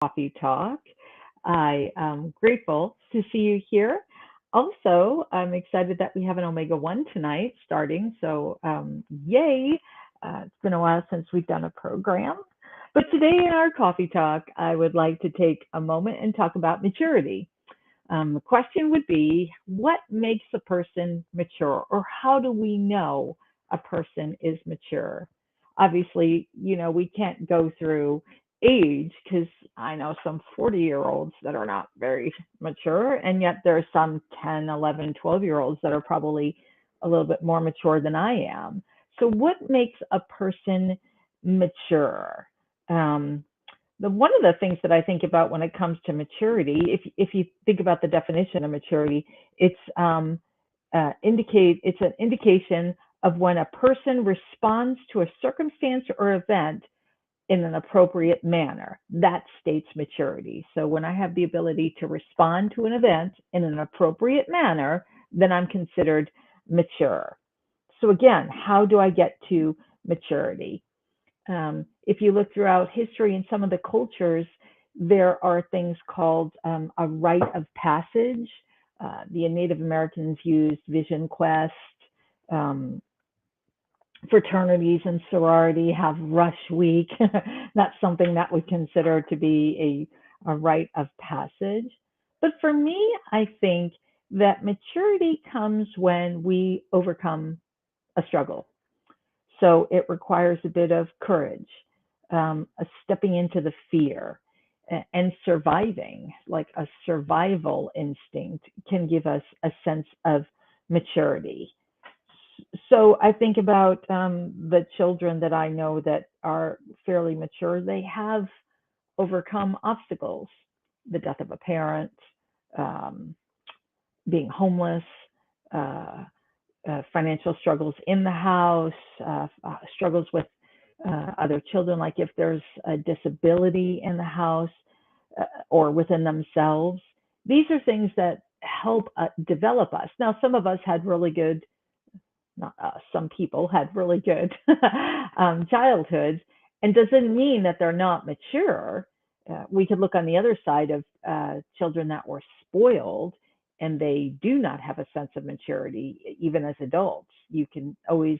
Coffee Talk. I am grateful to see you here. Also, I'm excited that we have an Omega One tonight starting. Yay! It's been a while since we've done a program. But today in our Coffee Talk, I would like to take a moment and talk about maturity. The question would be, what makes a person mature, or how do we know a person is mature? Obviously, we can't go through age because I know some 40-year-olds that are not very mature, and yet there are some 10, 11, 12-year-olds that are probably a little bit more mature than I am. So, what makes a person mature? Um, One of the things that I think about when it comes to maturity, if you think about the definition of maturity, it's an indication of when a person responds to a circumstance or event in an appropriate manner. That states maturity. So when I have the ability to respond to an event in an appropriate manner, then I'm considered mature. So again, how do I get to maturity? If you look throughout history in some of the cultures, there are things called a rite of passage. The Native Americans used Vision Quest. Um, Fraternities and sorority have Rush Week. That's something that we consider to be a rite of passage. But for me, I think that maturity comes when we overcome a struggle. So it requires a bit of courage, a stepping into the fear, and surviving, like a survival instinct, can give us a sense of maturity. So I think about the children that I know that are fairly mature. They have overcome obstacles, the death of a parent, um, being homeless, uh, financial struggles in the house, struggles with other children, like if there's a disability in the house or within themselves. These are things that help develop us. Now, some of us had really good, not us, some people had really good childhoods, and doesn't mean that they're not mature. We could look on the other side of children that were spoiled and they do not have a sense of maturity even as adults. You can always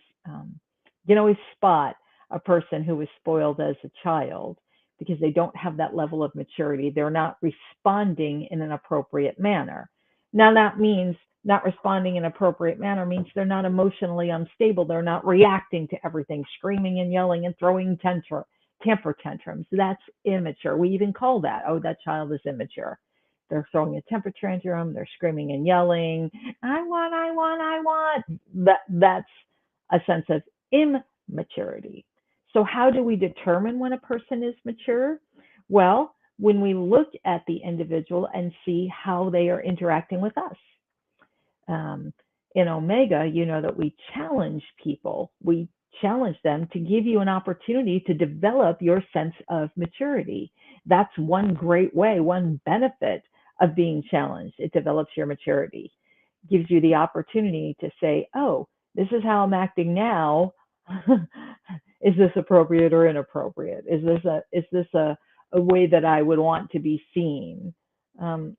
spot a person who was spoiled as a child because they don't have that level of maturity. They're not responding in an appropriate manner. Now that means not responding in an appropriate manner means they're not emotionally unstable. They're not reacting to everything, screaming and yelling and throwing temper tantrums. That's immature. We even call that, oh, that child is immature. They're throwing a temper tantrum. They're screaming and yelling. I want, I want, I want. That's a sense of immaturity. So, how do we determine when a person is mature? Well, when we look at the individual and see how they are interacting with us. Um, in Omega, you know that we challenge people. We challenge them to give you an opportunity to develop your sense of maturity. That's one great way, one benefit of being challenged. It develops your maturity, gives you the opportunity to say, oh, this is how I'm acting now. Is this appropriate or inappropriate? Is this a way that I would want to be seen? Um,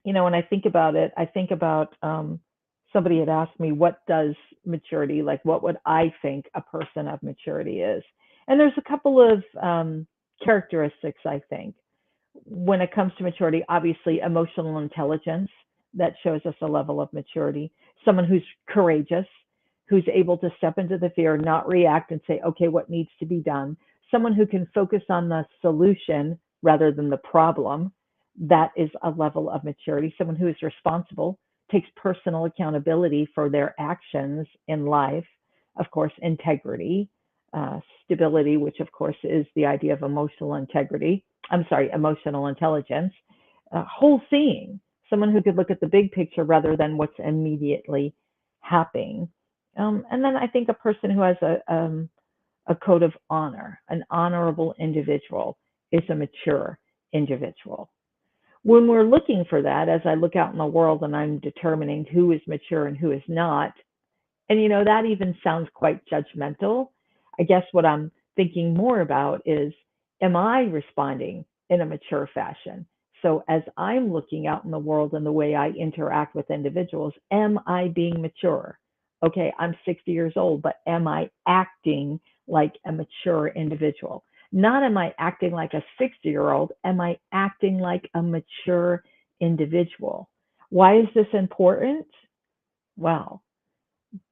when I think about it, I think about somebody had asked me, what does maturity, like, what would I think a person of maturity is? And there's a couple of characteristics, I think. When it comes to maturity, obviously, emotional intelligence, that shows us a level of maturity. Someone who's courageous, who's able to step into the fear, not react, and say, okay, what needs to be done. Someone who can focus on the solution rather than the problem, that is a level of maturity. Someone who is responsible, takes personal accountability for their actions in life. Of course, integrity, stability, which of course is the idea of emotional integrity. I'm sorry, emotional intelligence. Whole seeing, someone who could look at the big picture rather than what's immediately happening. And then I think a person who has a code of honor, an honorable individual, is a mature individual. When we're looking for that, as I look out in the world and I'm determining who is mature and who is not, and that even sounds quite judgmental. I guess what I'm thinking more about is am I responding in a mature fashion? So as I'm looking out in the world and the way I interact with individuals, am I being mature? Okay, I'm 60 years old, but am I acting like a mature individual? Not am I acting like a 60-year-old, am I acting like a mature individual? Why is this important? Well,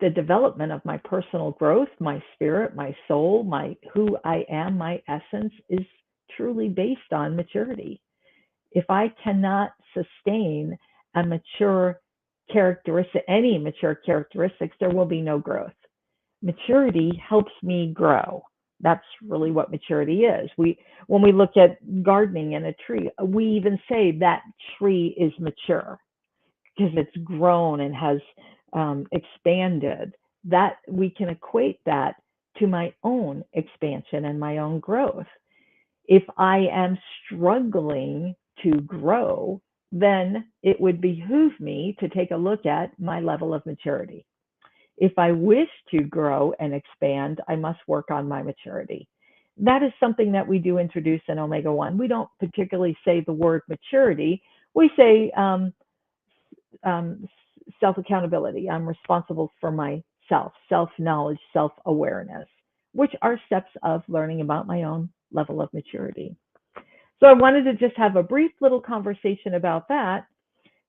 the development of my personal growth, my spirit, my soul, my who I am, my essence is truly based on maturity. If I cannot sustain a mature characteristic, any mature characteristics, there will be no growth. Maturity helps me grow. That's really what maturity is. When we look at gardening and a tree, we even say that tree is mature because it's grown and has expanded. That we can equate that to my own expansion and my own growth. If I am struggling to grow, then it would behoove me to take a look at my level of maturity. If I wish to grow and expand, I must work on my maturity. That is something that we do introduce in Omega 1. We don't particularly say the word maturity. We say um, self accountability. I'm responsible for myself, self knowledge, self awareness, which are steps of learning about my own level of maturity. So I wanted to just have a brief little conversation about that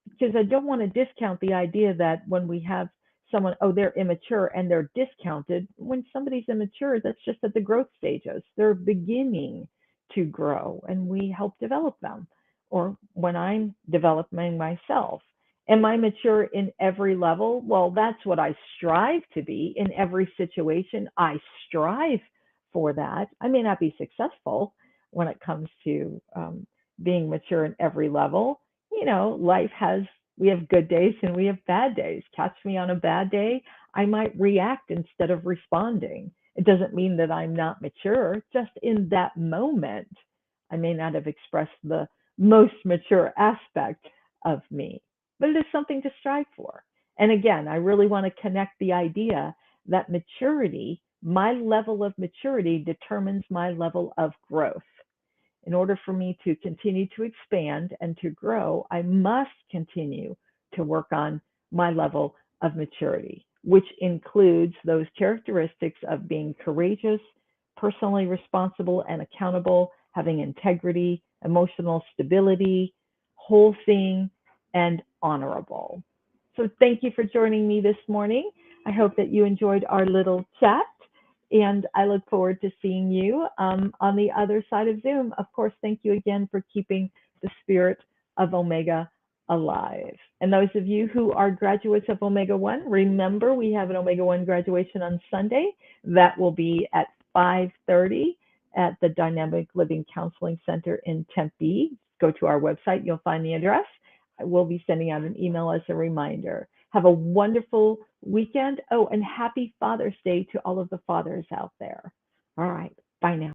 because I don't want to discount the idea that when we have someone, oh, they're immature and they're discounted. When somebody's immature, that's just at the growth stages. They're beginning to grow and we help develop them. Or when I'm developing myself, am I mature in every level? Well, that's what I strive to be in every situation. I strive for that. I may not be successful when it comes to being mature in every level. Life has, we have good days and we have bad days. Catch me on a bad day, I might react instead of responding. It doesn't mean that I'm not mature, just in that moment, I may not have expressed the most mature aspect of me, but it is something to strive for. And again, I really want to connect the idea that maturity, my level of maturity determines my level of growth. In order for me to continue to expand and to grow, I must continue to work on my level of maturity, which includes those characteristics of being courageous, personally responsible and accountable, having integrity, emotional stability, wholesome, and honorable. So, thank you for joining me this morning. I hope that you enjoyed our little chat and I look forward to seeing you on the other side of Zoom. Of course, thank you again for keeping the spirit of Omega alive. And those of you who are graduates of Omega 1, remember we have an Omega 1 graduation on Sunday. That will be at 5:30 at the Dynamic Living Counseling Center in Tempe. Go to our website, you'll find the address. I will be sending out an email as a reminder. Have a wonderful weekend. Oh, and happy Father's Day to all of the fathers out there. All right. Bye now.